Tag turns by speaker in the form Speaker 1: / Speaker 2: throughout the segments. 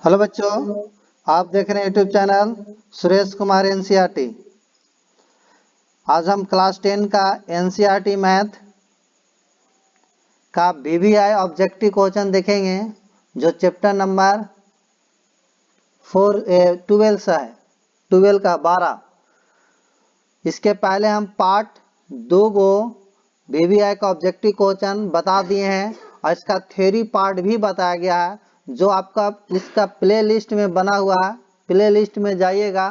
Speaker 1: Hello बच्चों, आप देख रहे हैं YouTube channel Suresh Kumar NCERT. आज हम क्लास 10 का एनसीईआरटी मैथ का वीवीआई ऑब्जेक्टिव क्वेश्चन देखेंगे, जो चैप्टर नंबर 12 से है, 12 का 12। इसके पहले हम पार्ट 2 को वीवीआई का ऑब्जेक्टिव क्वेश्चन बता दिए हैं और इसका थ्योरी पार्ट भी बताया गया है, जो आपका इसका प्ले लिस्ट में बना हुआ है। प्ले लिस्ट में जाइएगा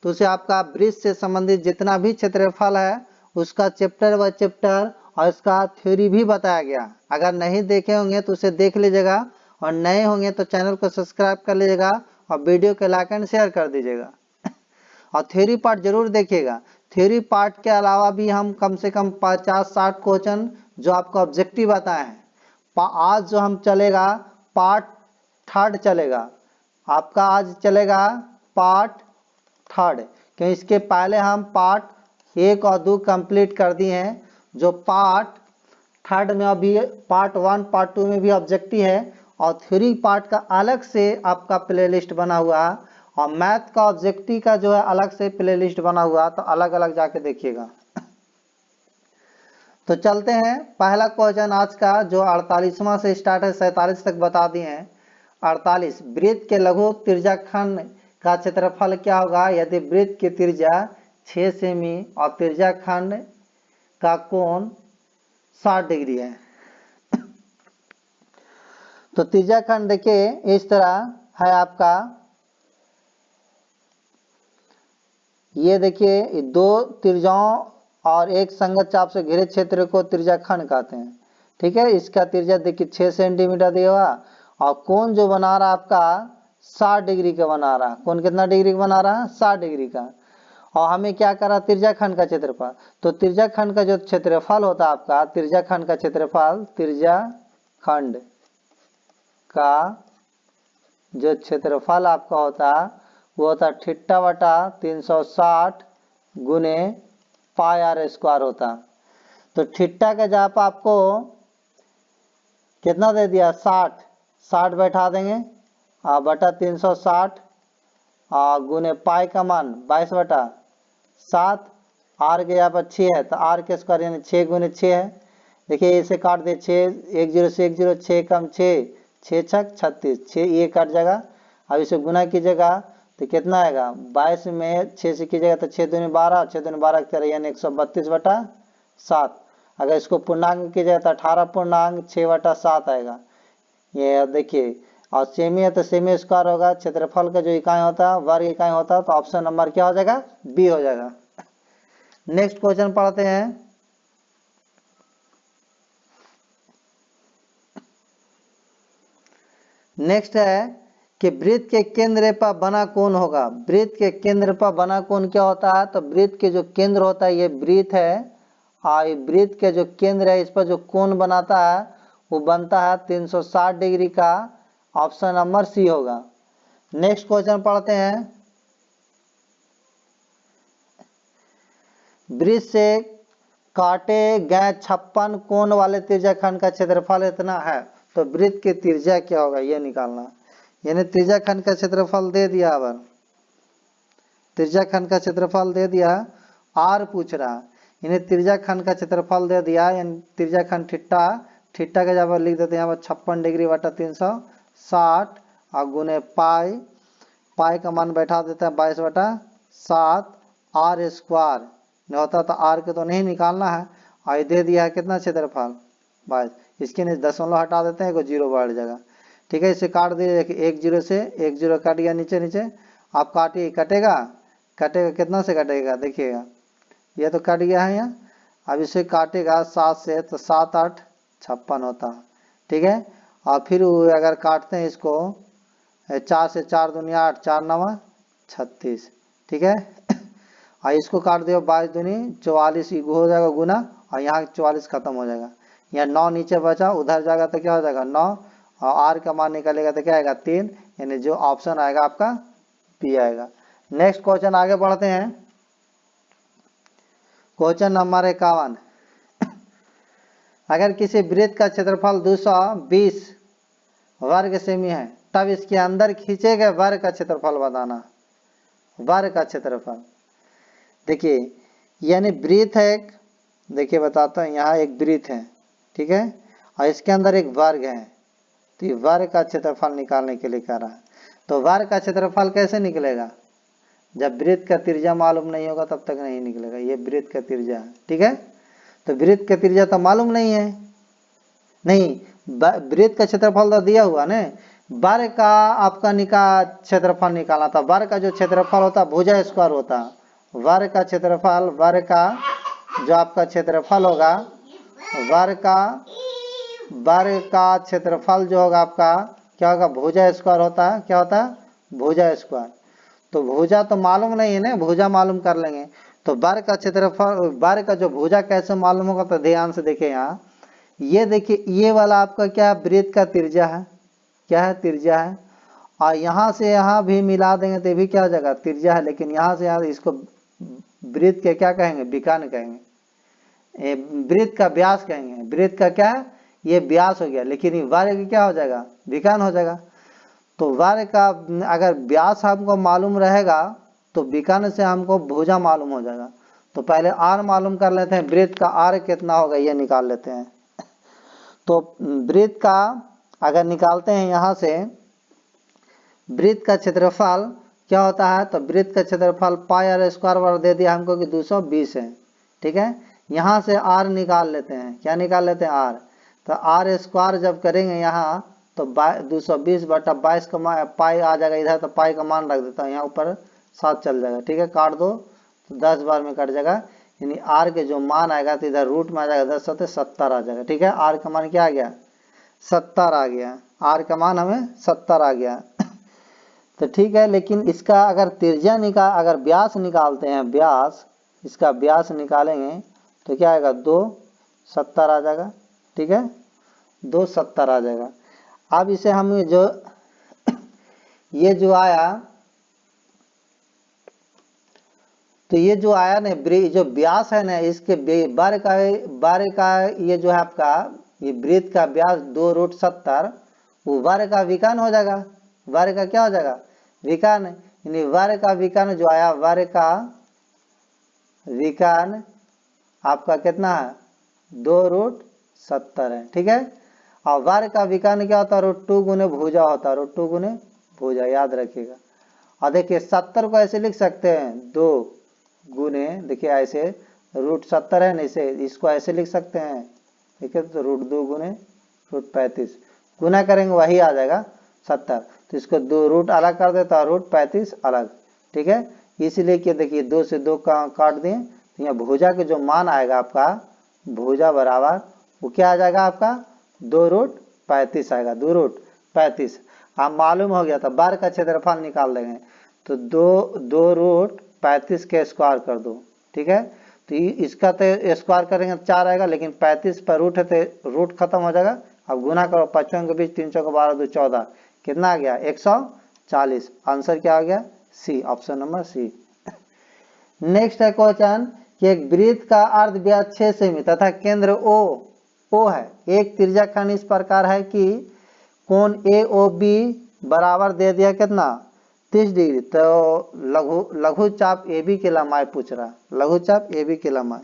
Speaker 1: तो उसे आपका ब्रिज से संबंधित जितना भी क्षेत्रफल है उसका चैप्टर व चैप्टर और इसका थ्योरी भी बताया गया। अगर नहीं देखे होंगे तो उसे देख लीजिएगा और नए होंगे तो चैनल को सब्सक्राइब कर लीजिएगा और वीडियो को लाइक एंड शेयर कर दीजिएगा और थ्योरी पार्ट जरूर देखिएगा। थ्योरी पार्ट के अलावा भी हम कम से कम 50-60 क्वेश्चन जो आपको ऑब्जेक्टिव बताए हैं। आज जो हम चलेगा पार्ट 3 चलेगा आपका, आज चलेगा पार्ट 3, क्योंकि इसके पहले हम पार्ट 1 और 2 कंप्लीट कर दिए हैं। जो पार्ट 3 में अभी पार्ट 1 पार्ट 2 में भी ऑब्जेक्टिव है और थ्योरी पार्ट का अलग से आपका प्लेलिस्ट बना हुआ है और मैथ का ऑब्जेक्टिव का जो है अलग से प्लेलिस्ट बना हुआ है, तो अलग अलग जाके देखिएगा। तो चलते हैं पहला क्वेश्चन आज का, जो 48वां से स्टार्ट है, 47 तक बता दिए हैं। 48, वृत्त के लघु त्रिज्याखंड का क्षेत्रफल क्या होगा यदि वृत्त की त्रिज्या 6 सेमी और त्रिज्याखंड का कोण 60 डिग्री है। तो त्रिज्याखंड देखिए इस तरह है आपका, ये देखिए दो त्रिज्याओं और एक संगत चाप से घिरे क्षेत्र को त्रिज्याखंड कहते हैं। ठीक है, इसका त्रिज्या देखिए 6 सेंटीमीटर दिया हुआ और कोण जो बना रहा आपका 60 डिग्री का बना रहा। कोण कितना डिग्री का बना रहा है? 60 डिग्री का। और हमें क्या करा? त्रिज्याखंड का क्षेत्रफल। तो त्रिज्याखंड का जो क्षेत्रफल होता है आपका, त्रिज्याखंड का क्षेत्रफल, त्रिज्याखंड का जो क्षेत्रफल आपका होता है वो होता है थीटा बटा 360 गुने पाई आर स्क्वायर होता। तो थीटा का जहाँ पर आपको कितना दे दिया? 60 बैठा देंगे बटा 360 गुने पाई का मान 22/7। आर के यहाँ पर 6 है तो आर के स्क्वायर यानी 6 गुने 6 है। देखिए इसे काट दे, 6 1 0 से 1 0, 6 कम 6 6 छक 36, 6 ये कट जाएगा। अब इसे गुना कीजिएगा तो कितना आएगा? 22 में 6 से कीजिएगा तो 6 दूनी 12, 6 दूनी 12 करे यानी 132/7। अगर इसको पूर्णांक कीजिएगा तो 18.6/7 आएगा। ये देखिए, और सेमी है तो सेमी स्क्वायर होगा। क्षेत्रफल का जो इकाई होता है वर्ग इकाई होता है, तो ऑप्शन नंबर क्या हो जाएगा? बी हो जाएगा। नेक्स्ट क्वेश्चन पढ़ते हैं। नेक्स्ट है कि वृत्त के केंद्र पर बना कोण होगा। वृत्त के केंद्र पर बना कोण क्या होता है? तो वृत्त के जो केंद्र होता है, ये वृत्त है और वृत्त के जो केंद्र है इस पर जो कोण बनाता है वो बनता है 360 डिग्री का। ऑप्शन नंबर सी होगा। नेक्स्ट क्वेश्चन पढ़ते हैं। वृत्त से काटे गए 56 कोण वाले त्रिज्याखंड का क्षेत्रफल इतना है। तो वृत्त की त्रिज्या क्या होगा ये निकालना। यानी त्रिज्याखंड का क्षेत्रफल दे दिया, अब त्रिज्याखंड का क्षेत्रफल दे दिया, आर पूछ रहा, यानी त्रिज्याखंड का क्षेत्रफल दे दिया, यानी त्रिज्याखंड थीटा, थीटा का जब लिख देते हैं यहाँ पर 56 डिग्री बटा 360 और गुने पाई, पाई का मान बैठा देता है 22/7 आर स्क्वायर नहीं होता तो आर के तो नहीं निकालना है और दे दिया है कितना क्षेत्रफल 22। इसके नीचे दशमलव हटा देते हैं, 0 बढ़ जाएगा। ठीक है, इसे काट दिए, 1 0 से 1 0 कट गया, नीचे नीचे आप काटिए, कटेगा कटेगा कितना से कटेगा देखिएगा, ये तो कट गया है यहाँ। अब इसे काटेगा 7 से तो 7 8 56 होता है। ठीक है, और फिर अगर काटते हैं इसको 4 से 4 दूनी 8, 4 9 36। ठीक है, और इसको काट दिया 22 दूनी 44, हो जाएगा गुना और यहाँ 44 खत्म हो जाएगा। यहाँ 9 नीचे बचा, उधर जाएगा तो क्या हो जाएगा 9 और आर का मान निकलेगा तो क्या आएगा 3, यानी जो ऑप्शन आएगा आपका बी आएगा। नेक्स्ट क्वेश्चन आगे बढ़ते हैं। क्वेश्चन नंबर 51, अगर किसी वृत्त का क्षेत्रफल 220 वर्ग सेमी है तब इसके अंदर खींचे गए वर्ग का क्षेत्रफल बताना, वर्ग का क्षेत्रफल। देखिए यानी वृत्त है एक, देखिए बताता हूँ, यहाँ एक वृत्त है, ठीक है, और इसके अंदर एक वर्ग है, तो ये वर्ग का क्षेत्रफल निकालने के लिए कह रहा है। तो वर्ग का क्षेत्रफल कैसे निकलेगा, जब वृत्त का त्रिज्या मालूम नहीं होगा तब तक नहीं निकलेगा। ये वृत्त का त्रिज्या है, ठीक है, तो वृत्त का त्रिज्या तो मालूम नहीं है, नहीं, वृत्त का क्षेत्रफल तो दिया हुआ ना, वर्ग का आपका क्षेत्रफल निकालना था। वर्ग का जो क्षेत्रफल होता है भुजा स्क्वायर होता है, वर्ग का क्षेत्रफल, वर्ग का जो आपका क्षेत्रफल होगा, वर्ग का क्षेत्रफल जो होगा आपका क्या होगा, भुजा स्क्वायर होता है, क्या होता है, भुजा स्क्वायर। तो भुजा तो मालूम नहीं है ना, भुजा मालूम कर लेंगे। तो वर्ग का क्षेत्रफल, वर्ग का जो भुजा कैसे मालूम होगा, तो ध्यान से देखिए यहाँ, ये देखिए ये वाला आपका क्या है, वृत्त का त्रिज्या है, क्या है, त्रिज्या है, और यहाँ से यहाँ भी मिला देंगे तो भी क्या हो जाएगा, त्रिज्या है, लेकिन यहाँ से यहाँ इसको वृत्त के क्या कहेंगे, विकर्ण कहेंगे, वृत्त का व्यास कहेंगे, वृत्त का क्या है, ये व्यास हो गया, लेकिन ये वर्ग क्या हो जाएगा, विकर्ण हो जाएगा। तो वर्ग का अगर व्यास हमको मालूम रहेगा तो विकर्ण से हमको भुजा मालूम हो जाएगा। तो पहले आर मालूम कर लेते हैं, वृत्त का आर कितना होगा ये निकाल लेते हैं। तो वृत्त का अगर निकालते हैं यहाँ से, वृत्त का क्षेत्रफल क्या होता है, तो वृत्त का क्षेत्रफल पाई आर स्क्वायर वर्ग दे दिया हमको कि 220 है, ठीक है। यहाँ से आर निकाल लेते हैं, क्या निकाल लेते हैं, आर, तो आर स्क्वायर जब करेंगे यहाँ तो 220 बटा 22 का पाई आ जाएगा इधर, तो पाई का मान रख देता हूँ यहाँ ऊपर, 7 चल जाएगा, ठीक है, काट दो तो 10 बार में कट जाएगा, यानी आर के जो मान आएगा तो इधर रूट में आ जाएगा, 10 सत्तर 70 आ जाएगा, ठीक है। आर का मान क्या आ गया, 70 आ गया, आर का मान हमें 70 आ गया। तो ठीक है, लेकिन इसका अगर त्रिज्या अगर व्यास निकालते हैं, व्यास, इसका व्यास निकालेंगे तो क्या आएगा, 270 आ जाएगा, ठीक है, 270 आ जाएगा। अब इसे हम जो ये जो आया, तो ये जो आया ना, जो व्यास है ना, इसके वर्ग का ये जो है आपका ये वृत्त का व्यास 2√70, वो वर्ग का विकर्ण हो जाएगा, वर्ग का क्या हो जाएगा, विकर्ण, यानी वर्ग का विकर्ण जो आया, वर्ग का विकर्ण आपका कितना है, 2√70 है, ठीक है। और वर्ग का विकर्ण क्या होता है, √2 गुने भुजा होता है, √2 गुने भुजा, याद रखिएगा। और देखिए 70 को ऐसे लिख सकते हैं, 2 गुने, देखिए ऐसे √70 है ना, इसे इसको ऐसे लिख सकते हैं, ठीक है, तो √2 गुने √35 गुना करेंगे वही आ जाएगा 70, तो इसको 2 रूट अलग कर देता है, √35 अलग, ठीक है। इसीलिए कि देखिए 2 से 2 का काट दिए, तो यहाँ भुजा के जो मान आएगा आपका, भुजा बराबर वो क्या आ जाएगा आपका, 2√35 आएगा, 2√35। आप मालूम हो गया था, वर्ग का क्षेत्रफल निकाल देंगे, तो 2√35 के स्क्वायर कर दो, ठीक है। तो इसका तो स्क्वायर करेंगे 4 आएगा, लेकिन 35 पर रूट है तो रूट खत्म हो जाएगा। अब गुना करो 55 के बीच, 3 चौके 12 2 14, कितना आ गया, 140। आंसर क्या आ गया, सी, ऑप्शन नंबर सी। नेक्स्ट है क्वेश्चन कि एक वृत्त का अर्ध व्यास 6 सेमी तथा केंद्र ओ है, एक त्रिज्याखंड इस प्रकार है कि कोण ए ओ बी बराबर दे दिया कितना, 30 डिग्री। तो लघु चाप ए बी की लंबाई पूछ रहा, लघु चाप ए बी की लंबाई।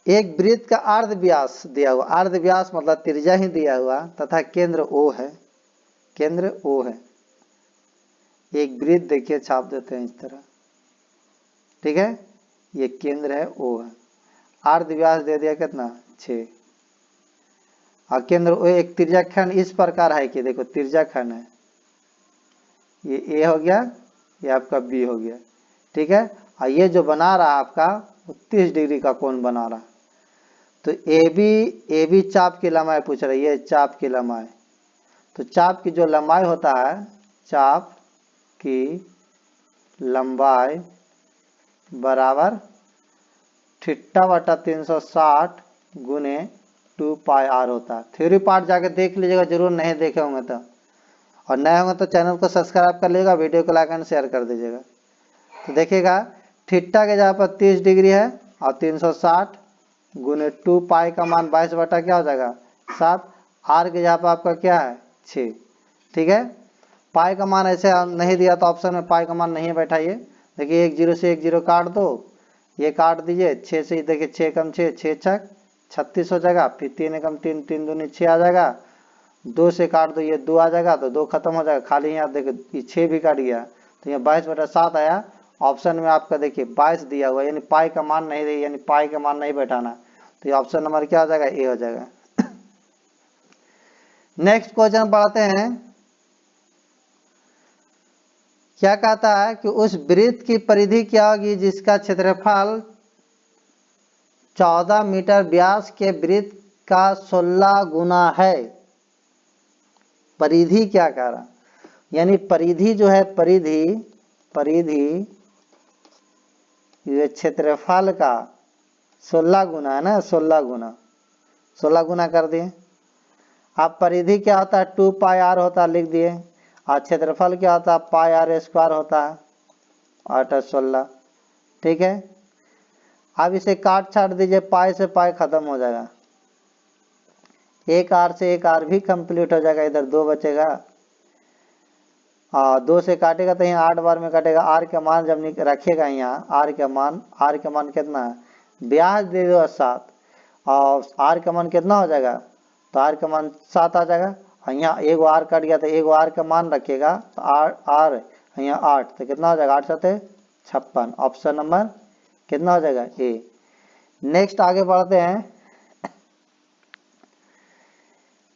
Speaker 1: एक वृत्त का अर्ध व्यास दिया हुआ, अर्ध व्यास मतलब त्रिज्या ही दिया हुआ, तथा केंद्र ओ है, केंद्र ओ है। एक वृत्त देखिए छाप देते हैं इस तरह, ठीक है, ये केंद्र है ओ है, अर्ध व्यास दे दिया कितना, 6, और केंद्र ओ एक त्रिज्याखंड इस प्रकार है कि देखो त्रिज्याखंड है, ये ए हो गया, ये आपका बी हो गया, ठीक है, और ये जो बना रहा आपका 30 डिग्री का कोण बना रहा। तो ए बी चाप की लंबाई पूछ रही है, चाप की लंबाई। तो चाप की जो लंबाई होता है, चाप की लंबाई बराबर θ/360 गुने 2 पाई आर होता है। थ्योरी पार्ट जाके देख लीजिएगा, जरूर नहीं देखे होंगे तो, और नए होंगे तो चैनल को सब्सक्राइब कर लीजिएगा, वीडियो को लाइक एंड शेयर कर दीजिएगा। तो देखिएगा थीटा के जगह पर 30 डिग्री है और 360 गुने 2 पाई का मान 22 बटा क्या हो जाएगा 7, आर के जगह पर आपका क्या है 6, ठीक है। पाई का मान ऐसे नहीं दिया तो ऑप्शन में पाई का मान नहीं बैठाइए। देखिए 1 0 से 1 0 काट दो, ये काट दीजिए 6 से, देखिए 6 कम 6 6 छक 36 हो जाएगा, फिर 3 कम 3 3 दूनी 6 आ जाएगा, 2 से काट दो ये 2 आ जाएगा, तो 2 खत्म हो जाएगा, खाली यहाँ देखिए ये 6 भी काट गया, तो ये 22/7 आया। ऑप्शन में आपका देखिए 22 दिया हुआ, यानी पाई का मान नहीं दे, यानी पाई का मान नहीं बैठाना, तो ये ऑप्शन नंबर क्या हो जाएगा, ए हो जाएगा। नेक्स्ट क्वेश्चन पढ़ते हैं। क्या कहता है कि उस वृत्त की परिधि क्या होगी जिसका क्षेत्रफल 14 मीटर व्यास के वृत्त का 16 गुना है। परिधि क्या कह रहा, यानी परिधि जो है, परिधि ये क्षेत्रफल का 16 गुना है ना, 16 गुना कर दिए। अब परिधि क्या होता है 2 पाई आर होता है, लिख दिए, और क्षेत्रफल क्या होता है पाई आर स्क्वायर होता है, 8 16, ठीक है। अब इसे काट छाट दीजिए, पाई से पाई खत्म हो जाएगा, एक आर से एक आर भी कंप्लीट हो जाएगा, इधर 2 बचेगा, 2 से काटेगा तो यहाँ 8 बार में कटेगा। आर का मान जब रखेगा यहाँ, आर का मान कितना है, ब्याज दे दो 7, और आर का मान कितना हो जाएगा, तो आर का मान 7 आ जाएगा, और यहाँ एगो आर कट गया तो एगो आर का मान रखेगा, तो आर यहाँ 8, तो कितना हो जाएगा 8 7 56, ऑप्शन नंबर कितना हो जाएगा ए। नेक्स्ट आगे बढ़ते हैं।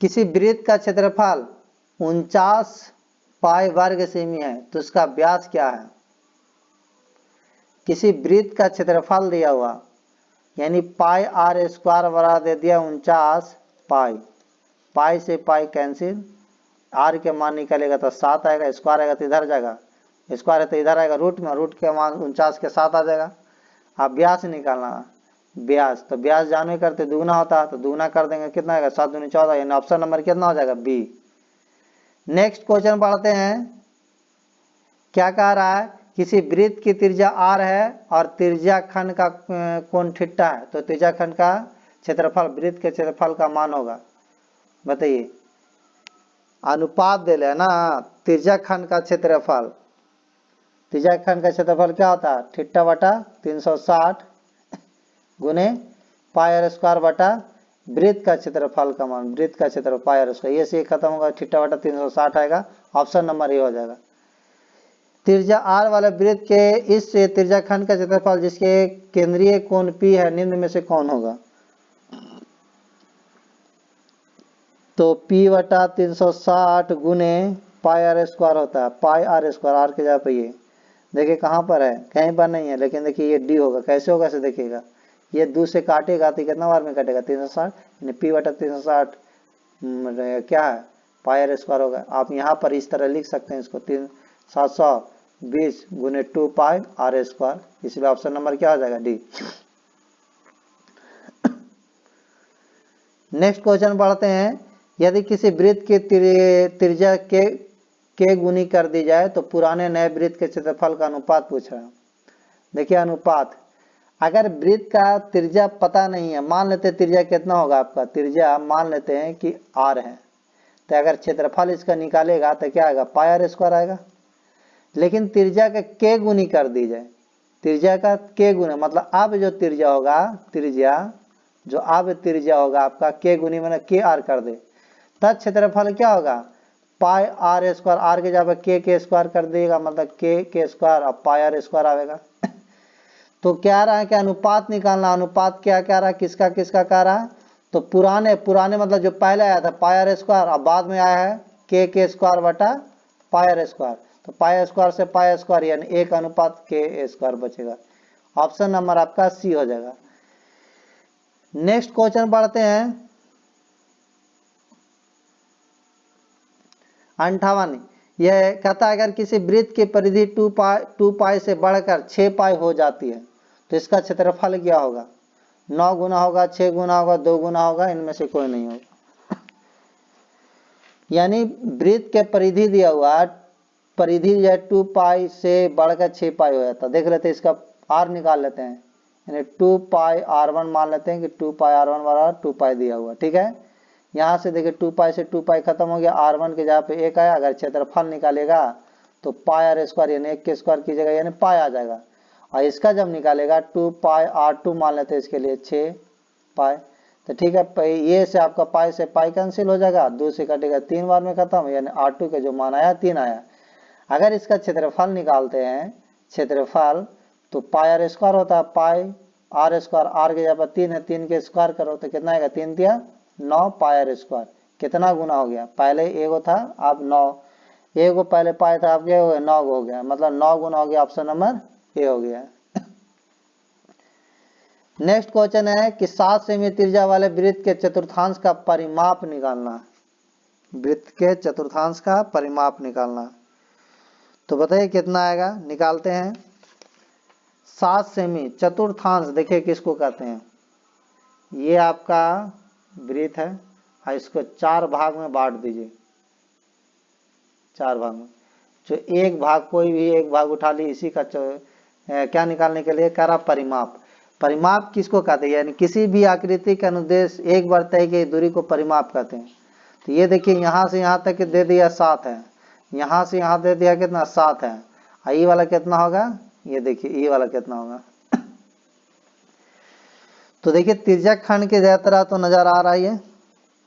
Speaker 1: किसी वृत्त का क्षेत्रफल 49 पाई वर्ग सेमी है तो उसका व्यास क्या है। किसी वृत्त का क्षेत्रफल दिया हुआ, यानी पाई आर स्क्वायर बराबर दे दिया 49 पाई, पाई से पाई कैंसिल, आर के मान निकलेगा तो 7 आएगा, स्क्वायर आएगा तो इधर जाएगा, स्क्वायर है तो इधर आएगा रूट में, रूट के मान 49 के 7 आ जाएगा। अब व्यास निकालना, व्यास तो व्यास जानवे करते दुगना होता है, तो दुगना कर देंगे, कितना आएगा 7 दूनी 14, यानी ऑप्शन नंबर कितना हो जाएगा बी। नेक्स्ट क्वेश्चन पढ़ते हैं। क्या कह रहा है, किसी वृत्त की त्रिज्या आर है और त्रिज्या खंड का कोण थीटा है, तो त्रिज्या खंड का क्षेत्रफल वृत्त के क्षेत्रफल का मान होगा, बताइए। अनुपात दे ले ना, त्रिज्या खंड का क्षेत्रफल, त्रिज्या खंड का क्षेत्रफल क्या होता है थीटा बटा 360 गुने पाई आर स्क्वायर बटा वृत्त का क्षेत्रफल का मान, वृत्त का क्षेत्रफल पाई आर स्क्वायर, ये से खत्म होगा, थीटा बटा 360 आएगा, ऑप्शन नंबर ए हो जाएगा। त्रिज्या आर वाले वृत्त के इस त्रिज्या खंड का क्षेत्रफल जिसके केंद्रीय कोण पी है निम्न में से कौन होगा। तो पी बटा 360 गुने पाई आर स्क्वायर होता है, पाई आर स्क्वायर, आर के जगह पे ये देखिए कहाँ पर है, कहीं पर नहीं है, लेकिन देखिए ये डी होगा, कैसे होगा इसे देखिएगा, ये 2 से काटेगा तो कितना बार में कटेगा 360, यानी पी बटा 360 क्या है पाई आर स्क्वायर होगा। आप यहाँ पर इस तरह लिख सकते हैं इसको 720 गुने 2 पाई आर स्क्वायर, इसलिए ऑप्शन नंबर क्या हो जाएगा डी। नेक्स्ट क्वेश्चन पढ़ते हैं। यदि किसी वृत्त की त्रिज्या के गुनी कर दी जाए तो पुराने नए वृत्त के क्षेत्रफल का अनुपात पूछ रहा है। देखिए अनुपात, अगर वृत्त का त्रिज्या पता नहीं है, मान लेते हैं त्रिज्या कितना होगा आपका, त्रिज्या मान लेते हैं कि आर है, तो अगर क्षेत्रफल इसका निकालेगा तो क्या आएगा पाई आर स्क्वायर आएगा। लेकिन त्रिज्या का के गुनी कर दी जाए, त्रिज्या का के गुना मतलब अब जो त्रिज्या होगा, त्रिज्या जो अब त्रिज्या होगा आपका के गुनी मैंने के आर कर दे, तब क्षेत्रफल क्या होगा पाई आर स्क्वायर, आर के जगह के स्क्वायर कर देगा, मतलब के स्क्वायर और पाई आर स्क्वायर आएगा। तो क्या रहा है कि अनुपात निकालना, अनुपात क्या कह रहा है, किसका किसका कह रहा है, तो पुराने मतलब जो पहले आया था पाई आर स्क्वायर, अब बाद में आया है के स्क्वायर बटा पाई आर स्क्वायर, तो पाई स्क्वायर से पाई स्क्वायर यानी 1 अनुपात के स्क्वायर बचेगा, ऑप्शन नंबर आपका सी हो जाएगा। नेक्स्ट क्वेश्चन पढ़ते हैं। 58 यह कहता है अगर किसी वृत्त की परिधि 2 पाई से बढ़कर 6 पाई हो जाती है तो इसका क्षेत्रफल क्या होगा। 9 गुना होगा, 6 गुना होगा, 2 गुना होगा, इनमें से कोई नहीं होगा। यानी वृत्त के परिधि दिया हुआ, परिधि जो है 2 पाई से बढ़कर 6 पाई हो जाता है। देख लेते हैं इसका आर निकाल लेते हैं, यानी 2 पाई R1 मान लेते हैं कि 2 पाई R1 बराबर 2 पाई दिया हुआ, ठीक है। यहाँ से देखिए 2 पाई से 2 पाई खत्म हो गया, r1 के जगह पे 1 आया। अगर क्षेत्रफल निकालेगा तो पाई आर स्क्वायर यानी 1 के स्क्वायर की जगह यानी पाई आ जाएगा। और इसका जब निकालेगा 2 पाई r2 मान लेते हैं इसके लिए 6 पाई। तो ठीक है, ये से आपका पाई से पाई कैंसिल हो जाएगा, 2 से कटेगा 3 बार में खत्म, यानी r2 के जो मान आया 3 आया। अगर इसका क्षेत्रफल निकालते हैं क्षेत्रफल तो पाई आर स्क्वायर होता है, पाई आर स्क्वायर, आर के जगह पर 3 है, 3 के स्क्वायर करो तो कितना आएगा, 3 दिया 9 पाई आर स्क्वायर। कितना गुना हो गया, पहले एगो था अब 9, एगो पहले पाई था अब क्या हो गया 9 हो गया, मतलब 9 गुना हो गया, ऑप्शन नंबर ए हो गया। नेक्स्ट क्वेश्चन है कि 7 सेमी त्रिज्या वाले वृत्त के चतुर्थांश का परिमाप निकालना। वृत्त के चतुर्थांश का परिमाप निकालना, तो बताइए कितना आएगा, निकालते हैं। 7 सेमी चतुर्थांश देखिए किसको कहते हैं, ये आपका वृत्त है और इसको 4 भाग में बांट दीजिए, 4 भाग में, जो एक भाग कोई भी एक भाग उठा ली, इसी का क्या निकालने के लिए कह रहा परिमाप। परिमाप किसको कहते हैं, यानी किसी भी आकृति का अनुदेश एक बार तय की दूरी को परिमाप कहते हैं। तो ये देखिए यहाँ से यहाँ तक दे दिया 7 है, यहाँ से यहाँ दे दिया कितना 7 है, और ये वाला कितना होगा, ये देखिए ये वाला कितना होगा। तो देखिए तिर्यक खंड के जय तरह तो नजर आ रहा है,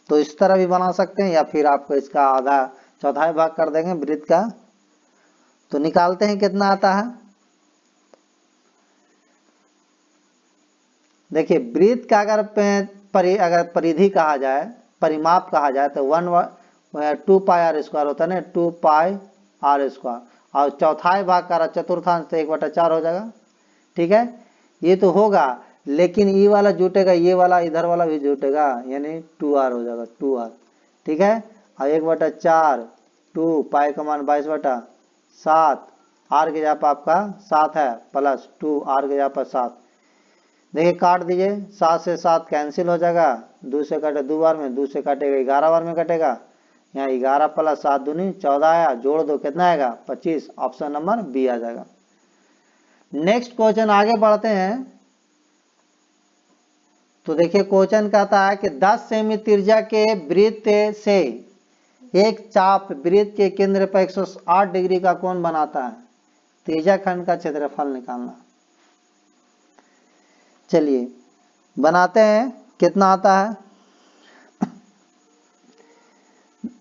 Speaker 1: तो इस तरह भी बना सकते हैं या फिर आपको इसका आधा चौथाई भाग कर देंगे वृत्त का। तो निकालते हैं कितना आता है। देखिए वृत्त का अगर परिधि कहा जाए, परिमाप कहा जाए तो 2 पाई आर स्क्वायर होता है ना, 2 पाई आर स्क्वायर, और चौथाई भाग का चतुर्थांश तो 1/4 हो जाएगा। ठीक है, ये तो होगा, लेकिन ये वाला जुटेगा, ये वाला इधर वाला भी जुटेगा, यानी 2r हो जाएगा, 2r। ठीक है, और 1/4 2 पाई का मान 22/7, r के जगह पर आपका 7 है प्लस 2 r के जगह पर 7। देखिए काट दीजिए, 7 से 7 कैंसिल हो जाएगा, 2 से कटे 2 बार में, 2 से कटेगा 11 बार में कटेगा, यहाँ 11 प्लस 7 दूनी 14 आया, जोड़ दो कितना आएगा 25, ऑप्शन नंबर बी आ जाएगा। नेक्स्ट क्वेश्चन आगे बढ़ते हैं। तो देखिए क्वेश्चन कहता है कि 10 सेमी त्रिज्या के वृत्त से एक चाप वृत्त के केंद्र पर 108 डिग्री का कोण बनाता है, त्रिज्या खंड का क्षेत्रफल निकालना। चलिए बनाते हैं, कितना आता है।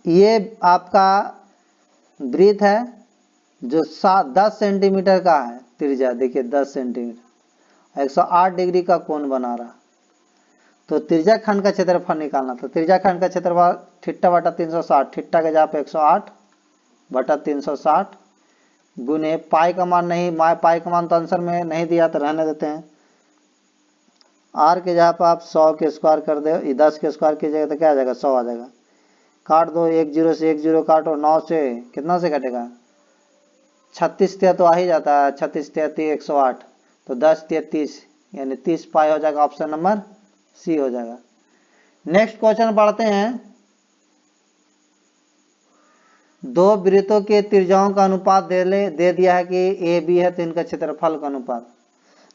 Speaker 1: ये आपका वृत्त है जो 10 सेंटीमीटर का है त्रिज्या, देखिए 10 सेंटीमीटर, 108 डिग्री का कोण बना रहा। तो त्रिज्या खंड का क्षेत्रफल निकालना, तो त्रिज्या खंड का क्षेत्रफल θ/360, θ के जगह पे 108/360 गुने पाई का मान नहीं, पाई का मान तो आंसर में नहीं दिया तो रहने देते हैं, r के जगह पर आप 100 के स्क्वायर कर दो, 10 के स्क्वायर की जगह तो क्या आ जाएगा 100 आ जाएगा। काट दो, 1 0 से 1 0 काटो, 9 से कितना से कटेगा 36 तो आ ही जाता है, 36 33 108, तो 10 33 यानी 30 पाई हो जाएगा, ऑप्शन नंबर सी हो जाएगा। नेक्स्ट क्वेश्चन पढ़ते हैं। दो वृत्तों के त्रिज्याओं का अनुपात दे दिया है कि ए बी है, तो इनका क्षेत्रफल का अनुपात।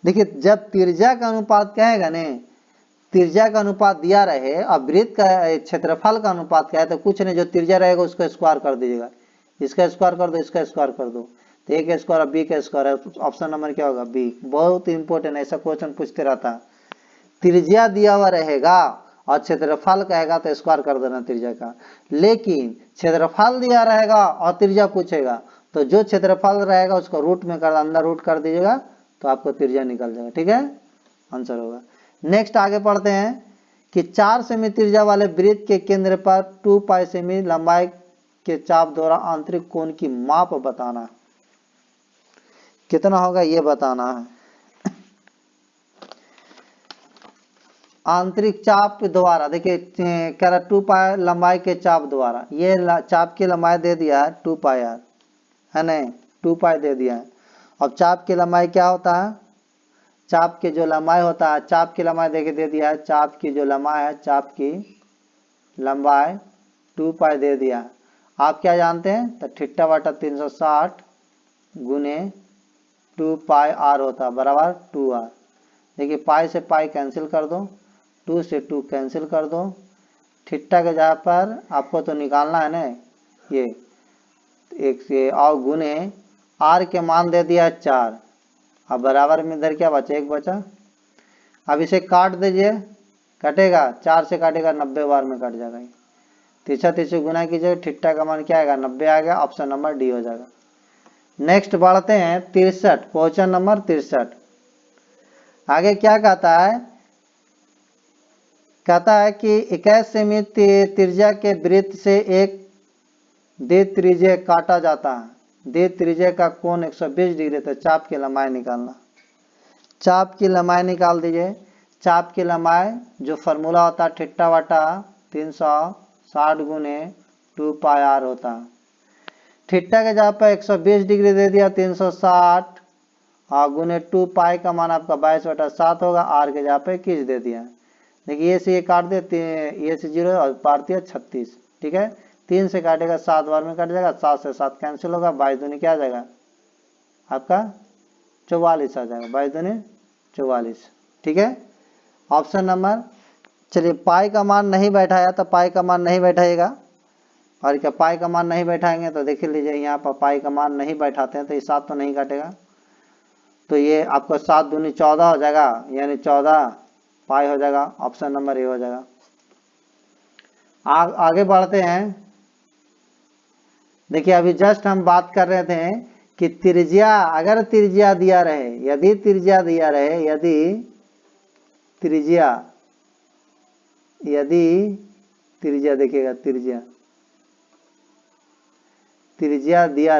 Speaker 1: देखिए जब त्रिज्या का अनुपात कहेगा ने, त्रिज्या का अनुपात दिया रहे और वृत्त का क्षेत्रफल का अनुपात क्या है, तो कुछ नहीं, जो त्रिज्या रहेगा उसका स्क्वायर कर दीजिएगा, इसका स्क्वायर कर दो, इसका स्क्वायर कर दो, तो ए का स्क्वायर और बी का स्क्वायर है, ऑप्शन नंबर क्या होगा बी। बहुत इंपॉर्टेंट, ऐसा क्वेश्चन पूछते रहता है। त्रिज्या दिया हुआ रहेगा और क्षेत्रफल कहेगा तो स्क्वायर कर देना त्रिज्या का, लेकिन क्षेत्रफल दिया रहेगा और त्रिज्या पूछेगा तो जो क्षेत्रफल रहेगा उसको रूट में कर, अंदर रूट कर दीजिएगा तो आपको त्रिज्या निकल जाएगा। ठीक है, आंसर होगा। नेक्स्ट आगे पढ़ते हैं कि 4 सेमी त्रिज्या वाले वृत्त के केंद्र पर 2 पाई सेमी लंबाई के चाप द्वारा आंतरिक कोण की माप बताना। कितना होगा ये बताना है। आंतरिक चाप द्वारा, देखिए कह रहा 2 पाई लंबाई के चाप द्वारा, ये चाप की लंबाई दे दिया है 2 पाई आर है नहीं, 2 पाई दे दिया है। अब चाप की लंबाई क्या होता है, चाप की जो लंबाई होता है, चाप की लंबाई देखिए दे दिया है, चाप की जो लंबाई है, चाप की लंबाई 2 पाई दे दिया। आप क्या जानते हैं, तो θ/360 गुने 2 पाई आर होता है बराबर 2r। देखिए पाई से पाई कैंसिल कर दो, 2 से 2 कैंसिल कर दो, थीटा के जगह पर आपको तो निकालना है ना, ये एक से और गुने आर के मान दे दिया 4। अब बराबर में इधर क्या बचा, 1 बचा। अब इसे काट दीजिए, कटेगा 4 से काटेगा 90 बार में कट जाएगा। तीसरा तीसरे गुना कीजिए, थीटा का मान क्या आएगा 90 आ गया, ऑप्शन नंबर डी हो जाएगा। नेक्स्ट बढ़ते हैं 63, क्वेश्चन नंबर 63। आगे क्या कहता है, कहता है कि 21 सेमी त्रिज्या के वृत्त से एक द्वित्रिज्य काटा जाता है, द्वित्रिज्य का कोण 120 डिग्री, तो चाप की लंबाई निकालना। चाप की लंबाई निकाल दीजिए। चाप की लंबाई जो फॉर्मूला होता है थीटा वाटा 360 गुने 2 पाई आर होता है। थीटा के जगह पर 120 डिग्री दे दिया, 360 और गुने 2 पाई का मान आपका 22/7 होगा। आर के जगह पे 21 दे दिया। देखिए ये से ये काट देते हैं, ये से 0 और पार दिया 36, ठीक है। 3 से काटेगा 7 बार में कट जाएगा, 7 से 7 कैंसिल होगा, 22 दूनी क्या आ जाएगा आपका 44 आ जाएगा, 22 दूनी 44, ठीक है। ऑप्शन नंबर, चलिए पाई का मान नहीं बैठाया तो पाई का मान नहीं बैठाएगा, और क्या पाई का मान नहीं बैठाएंगे तो देख लीजिए यहाँ पर पाई का मान नहीं बैठाते हैं तो ये 7 तो नहीं काटेगा, तो ये आपको 7 दूनी 14 हो जाएगा, यानी 14 पाई हो जाएगा, ऑप्शन नंबर ए हो जाएगा। आगे बढ़ते हैं। देखिए अभी जस्ट हम बात कर रहे थे कि त्रिज्या, अगर त्रिज्या दिया रहे, यदि त्रिज्या दिया रहे, यदि त्रिज्या देखिएगा, त्रिज्या दिया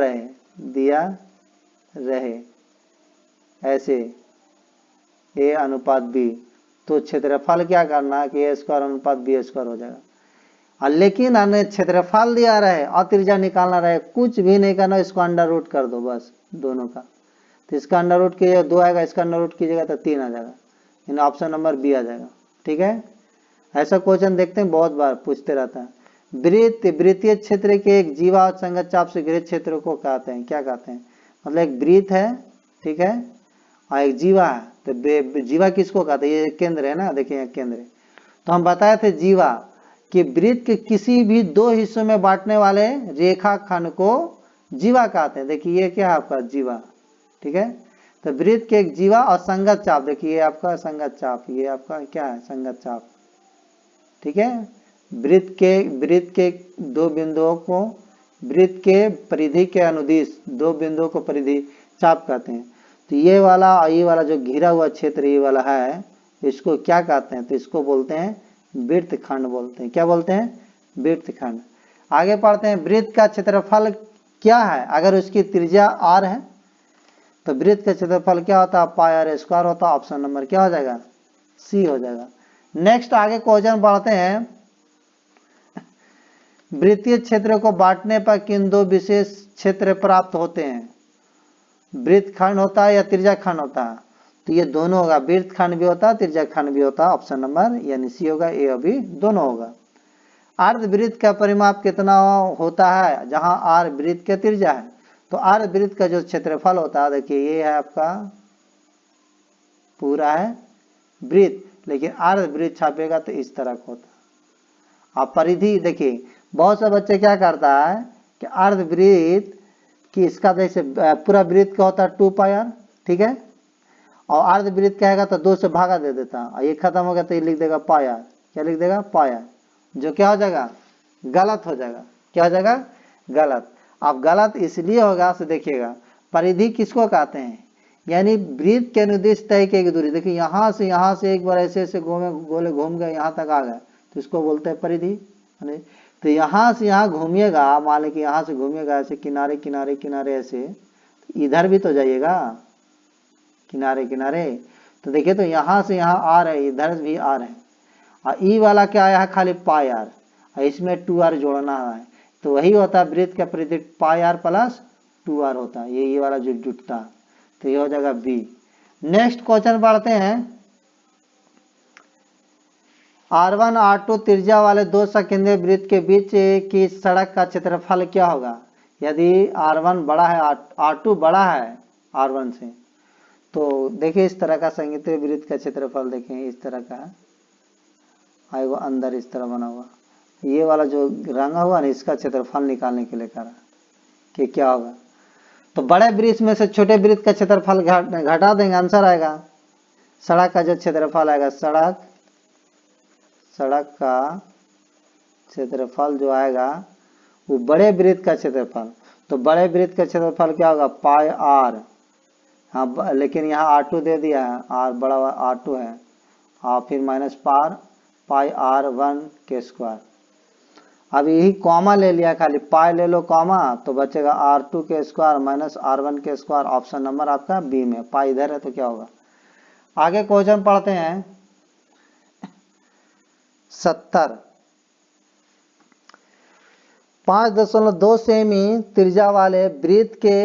Speaker 1: रहे ऐसे ए अनुपात बी, तो क्षेत्रफल क्या करना कि ए स्क्वायर अनुपात बी स्क्वायर हो जाएगा। और लेकिन हमें क्षेत्रफल दिया रहे और त्रिज्या निकालना रहे, कुछ भी नहीं करना, इसको अंडर रूट कर दो बस दोनों का, तो इसका अंडर रूट कीजिएगा 2 आएगा, इसका अंडर रूट कीजिएगा तो 3 आ जाएगा, यानी ऑप्शन नंबर बी आ जाएगा, ठीक है। ऐसा क्वेश्चन देखते हैं बहुत बार पूछते रहता है। वृत्तीय क्षेत्र के एक जीवा और संगत चाप से घिरे क्षेत्र को कहते हैं, क्या कहते हैं, मतलब एक वृत्त है, ठीक है, और एक जीवा है, तो जीवा किसको कहते हैं, ये केंद्र है ना, देखिए केंद्र है। तो हम बताए थे जीवा कि वृत्त के किसी भी 2 हिस्सों में बांटने वाले रेखाखंड को जीवा कहते हैं। देखिए ये क्या है आपका जीवा, ठीक है। तो वृत्त के एक जीवा और संगत चाप, देखिए ये आपका संगत चाप, ये आपका क्या है संगत चाप, ठीक है। वृत्त के 2 बिंदुओं को, वृत्त के परिधि के अनुदिश 2 बिंदुओं को परिधि चाप कहते हैं। तो ये वाला और ये वाला जो घिरा हुआ क्षेत्र ये वाला है, इसको क्या कहते हैं, तो इसको बोलते हैं वृत्तखंड बोलते हैं। क्या बोलते हैं, वृत्तखंड। आगे पढ़ते हैं, वृत्त का क्षेत्रफल क्या है, अगर उसकी त्रिज्या r है तो वृत्त का क्षेत्रफल क्या होता है, पाई आर स्क्वायर होता है, ऑप्शन नंबर क्या हो जाएगा, सी हो जाएगा। नेक्स्ट आगे क्वेश्चन बढ़ते हैं। वृत्तीय क्षेत्र को बांटने पर किन 2 विशेष क्षेत्र प्राप्त होते हैं, वृत्तखंड होता है या त्रिज्याखंड होता है, तो ये दोनों होगा, वृत्तखंड भी होता है त्रिज्याखंड भी होता है, ऑप्शन नंबर यानी सी होगा, ए अभी दोनों होगा। अर्धवृत्त का परिमाप कितना होता है, जहां आर वृत्त के त्रिज्या है, तो अर्धवृत्त का जो क्षेत्रफल होता है, देखिए ये है आपका पूरा है वृत्त, लेकिन अर्धवृत्त छापेगा तो इस तरह का होता है। अब परिधि देखिए, बहुत से बच्चे क्या करता है कि अर्धवृत्त कि इसका जैसे पूरा वृत्त का होता है 2 पाई आर, ठीक है, और अर्धवृत्त कहेगा तो 2 से भागा दे देता है, और ये खत्म हो गया तो ये लिख देगा पाई आर, क्या लिख देगा पाई आर, जो क्या हो जाएगा गलत हो जाएगा, क्या हो जाएगा गलत। अब गलत इसलिए होगा से देखिएगा, परिधि किसको कहते हैं, यानी वृत्त के अनुदिश तय की दूरी, देखिए यहाँ से एक बार ऐसे ऐसे गोले घूम गए यहाँ तक आ गए, तो इसको बोलते हैं परिधि। तो यहाँ से यहाँ घूमिएगा, मान लीजिए यहाँ से घूमिएगा ऐसे किनारे किनारे किनारे ऐसे, तो इधर भी तो जाइएगा किनारे किनारे, तो देखिए तो यहाँ से यहाँ आ रहे, इधर भी आ रहे, और ई वाला क्या आया है खाली पाई आर, और इसमें 2 आर जोड़ना है, तो वही होता है वृत्त का परिधि पाई आर प्लस 2 आर होता है, ये वाला जो जुटता है, तो ये हो जाएगा बी। नेक्स्ट क्वेश्चन पढ़ते हैं। R1 R2 त्रिज्या वाले 2 सकेंद्रीय वृत्त के बीच की सड़क का क्षेत्रफल क्या होगा, यदि R1 बड़ा है R2 बड़ा है R1 से, तो देखिए इस तरह का संकेंद्रीय वृत्त का क्षेत्रफल देखें, इस तरह का है, वो अंदर इस तरह बना हुआ, ये वाला जो रंगा हुआ ना इसका क्षेत्रफल निकालने के लिए करा कि क्या होगा। तो बड़े वृत्त में से छोटे वृत्त का क्षेत्रफल घटा देंगे, आंसर आएगा। सड़क का जो क्षेत्रफल आएगा, सड़क का क्षेत्रफल जो आएगा वो बड़े वृत्त का क्षेत्रफल। तो बड़े वृत्त का क्षेत्रफल क्या होगा, पाई आर। हाँ, लेकिन यहाँ R2 दे दिया है, आर बड़ा R2 है, और फिर माइनस पाई R1 के स्क्वायर। अब यही कॉमा ले लिया, खाली पाई ले लो कॉमा, तो बचेगा R2 के स्क्वायर माइनस R1 के स्क्वायर। ऑप्शन नंबर आपका बी में, पाई इधर है तो क्या होगा। आगे क्वेश्चन पढ़ते हैं 70। 5.2 सेमी त्रिज्या वाले वृत्त के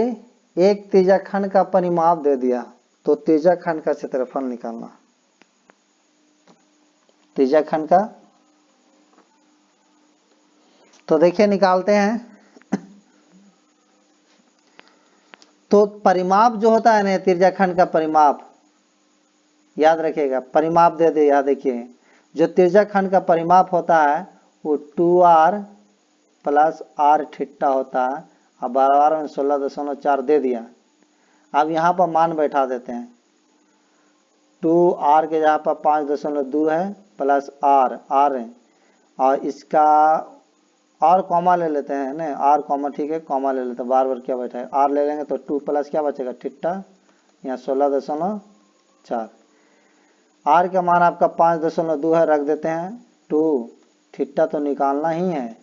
Speaker 1: एक त्रिज्याखंड का परिमाप दे दिया, तो त्रिज्याखंड का क्षेत्रफल निकालना। त्रिज्याखंड का तो देखिए निकालते हैं। तो परिमाप जो होता है ना, त्रिज्याखंड का परिमाप याद रखिएगा, परिमाप दे दे। याद देखिए, जो त्रिज्याखंड का परिमाप होता है वो 2r प्लस r थीटा होता है, अब बराबर में 16.4 दे दिया। अब यहाँ पर मान बैठा देते हैं, 2r के जहाँ पर 5.2 है प्लस r है, और इसका और कॉमा ले लेते हैं ना, r कॉमा, ठीक है, कॉमा ले लेते हैं, बार बार क्या बैठा है, r ले लेंगे तो 2 प्लस क्या बचेगा थीटा, यहाँ 16.4। r का मान आपका 5.2 है, रख देते हैं 2, थीटा तो निकालना ही है,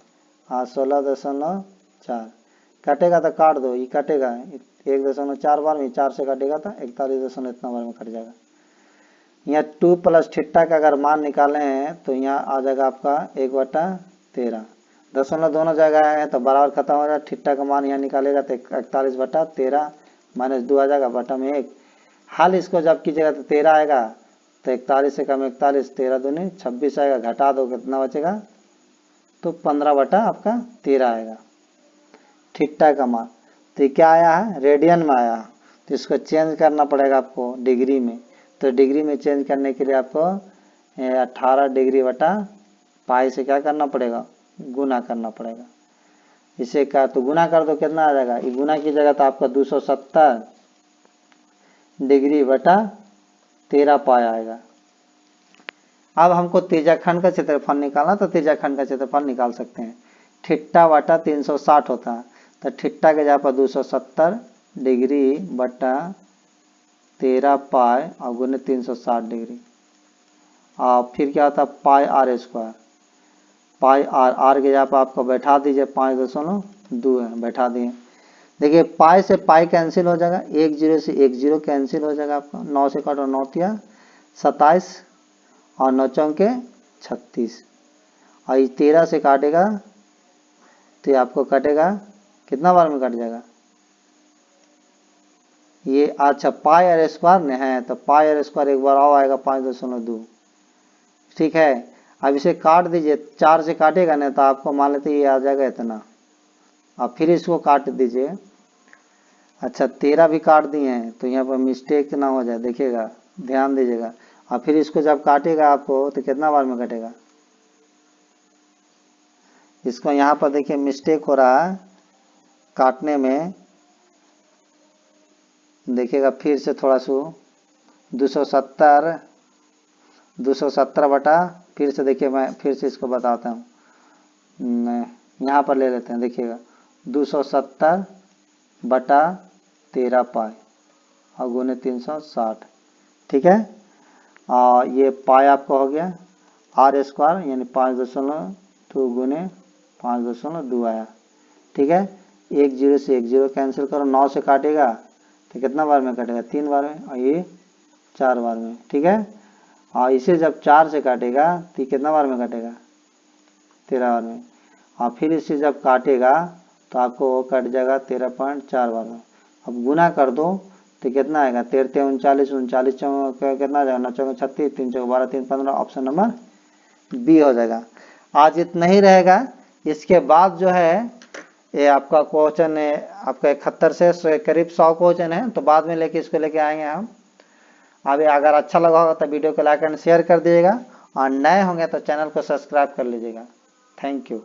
Speaker 1: 16.4 कटेगा तो काट दो, ये कटेगा 1.4 बार में, 4 से कटेगा तो 41 इतना बार में कट जाएगा। यहाँ 2 प्लस थीटा का अगर मान निकाले हैं तो यहाँ आ जाएगा आपका 1/13, दशमलव दोनों जगह है तो बराबर खत्म हो जाएगा। थीटा का मान यहाँ निकालेगा तो 41/13 माइनस 2 आ जाएगा, बटा में 1। हाल इसको जब कीजिएगा तो 13 आएगा, तो 41 से कम 41, 13 दूनी 26 आएगा, घटा दो कितना बचेगा, तो 15/13 आएगा थीटा का मान। तो क्या आया है, रेडियन में आया, तो इसको चेंज करना पड़ेगा आपको डिग्री में। तो डिग्री में चेंज करने के लिए आपको 18 डिग्री बटा पाई से क्या करना पड़ेगा, गुना करना पड़ेगा। इसे का तो गुना कर दो, कितना आ जाएगा, ये गुना की जगह तो आपका 270 डिग्री बटा 13 पाई आएगा। अब हमको त्रिज्याखंड का क्षेत्रफल निकालना, तो त्रिज्याखंड का क्षेत्रफल निकाल सकते हैं। थीटा बटा 360 होता है, तो थीटा के जगह पर 270 डिग्री बटा 13 पाई और गुने 360 डिग्री, और फिर क्या होता है पाई r स्क्वायर, पाई r के जगह पर आपको बैठा दीजिए 5.2 है, बैठा दिए। देखिए पाई से पाई कैंसिल हो जाएगा, 1 0 से 1 0 कैंसिल हो जाएगा आपका, 9 से काटो 9 तिया 27 और 9 चौके 36, और ये 13 से काटेगा तो ये आपको कटेगा कितना बार में कट जाएगा ये, अच्छा पाई r स्क्वायर में है तो पाई r स्क्वायर एक बार और आएगा 5.2, ठीक है। अब इसे काट दीजिए, 4 से काटेगा ना तो आपको मान लेते ये आ जाएगा इतना, अब फिर इसको काट दीजिए। अच्छा 13 भी काट दिए हैं तो यहाँ पर मिस्टेक ना हो जाए, देखिएगा ध्यान दीजिएगा। और फिर इसको जब काटेगा आपको तो कितना बार में कटेगा, इसको यहाँ पर देखिए मिस्टेक हो रहा है काटने में, देखिएगा फिर से थोड़ा सा 270 बटा, फिर से देखिए मैं फिर से इसको बताता हूँ, यहाँ पर ले लेते हैं, देखिएगा 270 बटा 13 पाई और गुने 360, ठीक है। और ये पाई आपका हो गया r स्क्वायर यानी 5.2 गुने 5.2 आया, ठीक है। 1 0 से 1 0 कैंसिल करो, 9 से काटेगा तो कितना बार में कटेगा, 3 बार में, और ये 4 बार में, ठीक है। और इसे जब 4 से काटेगा तो ये कितना बार में कटेगा, 13 बार में, और फिर इसे जब काटेगा तो आपको वो कट जाएगा 13.4 बार में। अब गुना कर दो तो कितना आएगा, 13 39 39 कितना आ जाएगा, 9 चौके 36, 3 चौके 12 3 15, ऑप्शन नंबर बी हो जाएगा। आज इतना ही रहेगा, इसके बाद जो है ये आपका क्वेश्चन है आपका 71 से करीब 100 क्वेश्चन है, तो बाद में लेके इसको लेके आएंगे हम। अभी अगर अच्छा लगा होगा तो वीडियो को लाइक एंड शेयर कर दीजिएगा, और नए होंगे तो चैनल को सब्सक्राइब कर लीजिएगा। Thank you.